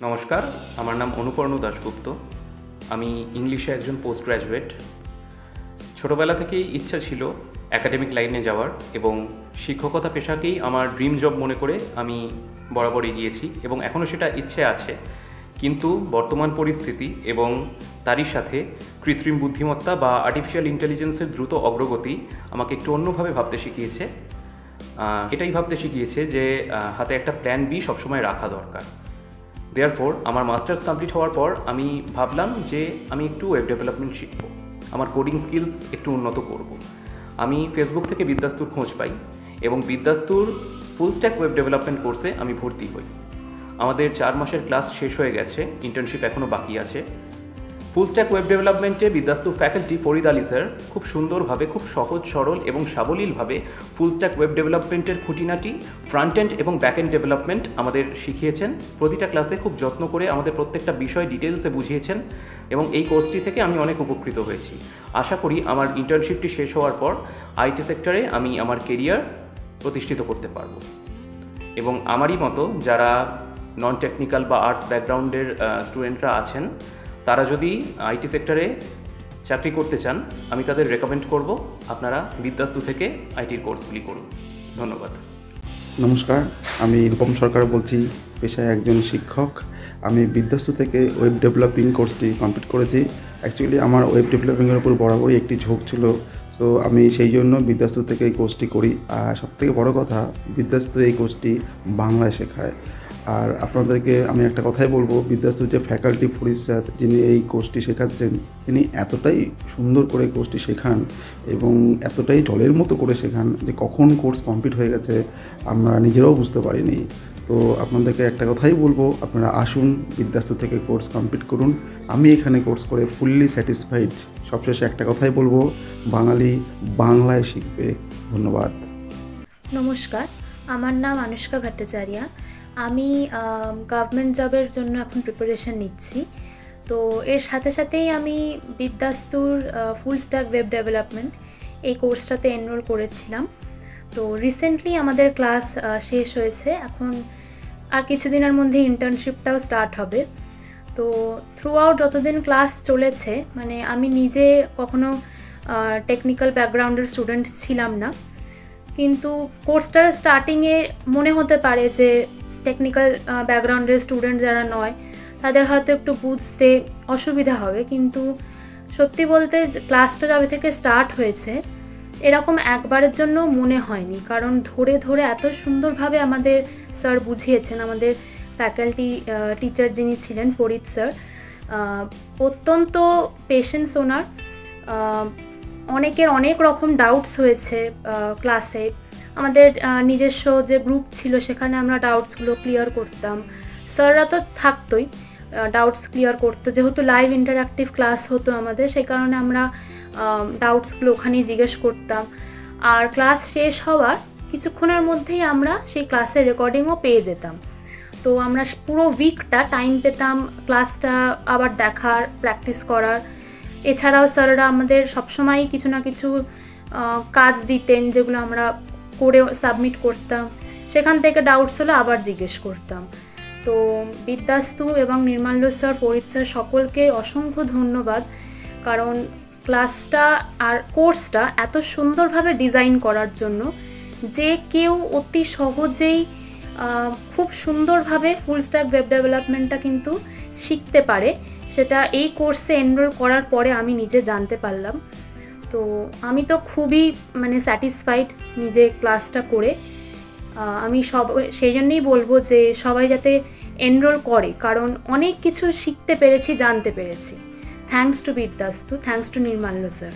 নমস্কার, আমার নাম অনুপর্ণ দাশগুপ্ত। আমি ইংলিশে একজন পোস্ট গ্র্যাজুয়েট। ছোটোবেলা থেকেই ইচ্ছা ছিল অ্যাকাডেমিক লাইনে যাওয়ার এবং শিক্ষকতা পেশাকেই আমার ড্রিম জব মনে করে আমি বরাবর এগিয়েছি এবং এখনও সেটা ইচ্ছে আছে। কিন্তু বর্তমান পরিস্থিতি এবং তারই সাথে কৃত্রিম বুদ্ধিমত্তা বা আর্টিফিশিয়াল ইন্টেলিজেন্সের দ্রুত অগ্রগতি আমাকে একটু অন্যভাবে ভাবতে শিখিয়েছে। এটাই ভাবতে শিখিয়েছে যে হাতে একটা প্ল্যান বি সবসময় রাখা দরকার। দেয়ারফোর আমার মাস্টার্স কমপ্লিট হওয়ার পর আমি ভাবলাম যে আমি একটু ওয়েব ডেভেলপমেন্ট শিখব, আমার কোডিং স্কিলস একটু উন্নত করব। আমি ফেসবুক থেকে বিদ্যাস্তুর খোঁজ পাই এবং বিদ্যাস্তুর ফুল স্ট্যাক ওয়েব ডেভেলপমেন্ট কোর্সে আমি ভর্তি হই। আমাদের 4 মাসের ক্লাস শেষ হয়ে গেছে, ইন্টার্নশিপ এখনও বাকি আছে। ফুল স্ট্যাক ওয়েব ডেভেলপমেন্টে বিদ্যাস্তুর ফ্যাকাল্টি ফরিদ আলী স্যার খুব সুন্দরভাবে, খুব সহজ সরল এবং সাবলীলভাবে ফুল স্ট্যাক ওয়েব ডেভেলপমেন্টের খুঁটিনাটি, ফ্রন্ট এন্ড এবং ব্যাক এন্ড ডেভেলপমেন্ট আমাদের শিখিয়েছেন। প্রতিটা ক্লাসে খুব যত্ন করে আমাদের প্রত্যেকটা বিষয় ডিটেলসে বুঝিয়েছেন এবং এই কোর্সটি থেকে আমি অনেক উপকৃত হয়েছি। আশা করি আমার ইন্টার্নশিপটি শেষ হওয়ার পর আইটি সেক্টরে আমি আমার কেরিয়ার প্রতিষ্ঠিত করতে পারব এবং আমারই মতো যারা নন টেকনিক্যাল বা আর্টস ব্যাকগ্রাউন্ডের স্টুডেন্টরা আছেন, তারা যদি আইটি সেক্টরে চাকরি করতে চান, আমি তাদের রেকমেন্ড করব আপনারা বিদ্যাস্তু থেকে আইটির কোর্সগুলি করুন। ধন্যবাদ। নমস্কার, আমি রূপম সরকার বলছি, পেশায় একজন শিক্ষক। আমি বিদ্যাস্তু থেকে ওয়েব ডেভেলপিং কোর্সটি কমপ্লিট করেছি। অ্যাকচুয়ালি আমার ওয়েব ডেভেলপিংয়ের উপর বরাবরই একটি ঝোঁক ছিল, সো আমি সেই জন্য বিদ্যাস্তু থেকে এই কোর্সটি করি। আর সবথেকে বড় কথা, বিদ্যাস্তু এই কোর্সটি বাংলায় শেখায়। আর আপনাদেরকে আমি একটা কথাই বলবো, বিদ্যাস্তুর যে ফ্যাকাল্টি ফরিদ স্যার, যিনি এই কোর্সটি শেখাচ্ছেন, তিনি এতটাই সুন্দর করে কোর্সটি শেখান এবং এতটাই জলের মতো করে শেখান যে কখন কোর্স কমপ্লিট হয়ে গেছে আমরা নিজেরাও বুঝতে পারিনি। তো আপনাদেরকে একটা কথাই বলবো, আপনারা আসুন, বিদ্যাস্তু থেকে কোর্স কমপ্লিট করুন। আমি এখানে কোর্স করে ফুললি স্যাটিসফাইড। সবশেষে একটা কথাই বলবো, বাঙালি বাংলায় শিখবে। ধন্যবাদ। নমস্কার, আমার নাম আনুষ্কা ভট্টাচার্য। আমি গভর্নমেন্ট জবের জন্য এখন প্রিপারেশন নিচ্ছি। তো এর সাথে সাথেই আমি বিদ্যাস্তুর ফুল স্ট্যাক ওয়েব ডেভেলপমেন্ট এই কোর্সটাতে এনরোল করেছিলাম। তো রিসেন্টলি আমাদের ক্লাস শেষ হয়েছে, এখন আর কিছুদিনের মধ্যে ইন্টার্নশিপটাও স্টার্ট হবে। তো থ্রু আউট যতদিন ক্লাস চলেছে, মানে আমি নিজে কখনো টেকনিক্যাল ব্যাকগ্রাউন্ডের স্টুডেন্ট ছিলাম না, কিন্তু কোর্সটার স্টার্টিংয়ে মনে হতে পারে যে টেকনিক্যাল ব্যাকগ্রাউন্ডের স্টুডেন্ট যারা নয় তাদের হয়তো একটু বুঝতে অসুবিধা হবে, কিন্তু সত্যি বলতে ক্লাসটা যবে থেকে স্টার্ট হয়েছে এরকম একবারের জন্য মনে হয়নি, কারণ ধরে ধরে এত সুন্দরভাবে আমাদের স্যার বুঝিয়েছেন। আমাদের ফ্যাকাল্টি টিচার যিনি ছিলেন ফরিদ স্যার, অত্যন্ত পেশেন্স ওনার। অনেকের অনেক রকম ডাউটস হয়েছে ক্লাসে। আমাদের নিজস্ব যে গ্রুপ ছিল সেখানে আমরা ডাউটসগুলো ক্লিয়ার করতাম। স্যাররা তো থাকতোই, ডাউটস ক্লিয়ার করতো। যেহেতু লাইভ ইন্টারঅ্যাক্টিভ ক্লাস হতো আমাদের, সেই কারণে আমরা ডাউটসগুলো ওখানেই জিজ্ঞেস করতাম। আর ক্লাস শেষ হওয়ার কিছুক্ষণের মধ্যেই আমরা সেই ক্লাসের রেকর্ডিংও পেয়ে যেতাম। তো আমরা পুরো উইকটা টাইম পেতাম ক্লাসটা আবার দেখার, প্র্যাকটিস করার। এছাড়াও স্যাররা আমাদের সবসময় কিছু না কিছু কাজ দিতেন, যেগুলো আমরা করে সাবমিট করতাম। সেখান থেকে ডাউটস হলে আবার জিজ্ঞেস করতাম। তো বিদ্যাস্তু এবং নির্মাল্য স্যার, ফরিদ স্যার সকলকে অসংখ্য ধন্যবাদ, কারণ ক্লাসটা আর কোর্সটা এত সুন্দরভাবে ডিজাইন করার জন্য যে কেউ অতি সহজেই খুব সুন্দরভাবে ফুল স্ট্যাক ওয়েব ডেভেলপমেন্টটা কিন্তু শিখতে পারে, সেটা এই কোর্সে এনরোল করার পরে আমি নিজে জানতে পারলাম। তো আমি তো খুবই স্যাটিসফাইড নিজে ক্লাসটা করে। আমি সেই জন্যই বলবো যে সবাই যাতে এনরোল করে, কারণ অনেক কিছু শিখতে পেরেছি, জানতে পেরেছি। Thanks to Vidyastu, thanks to Nirmalya sir.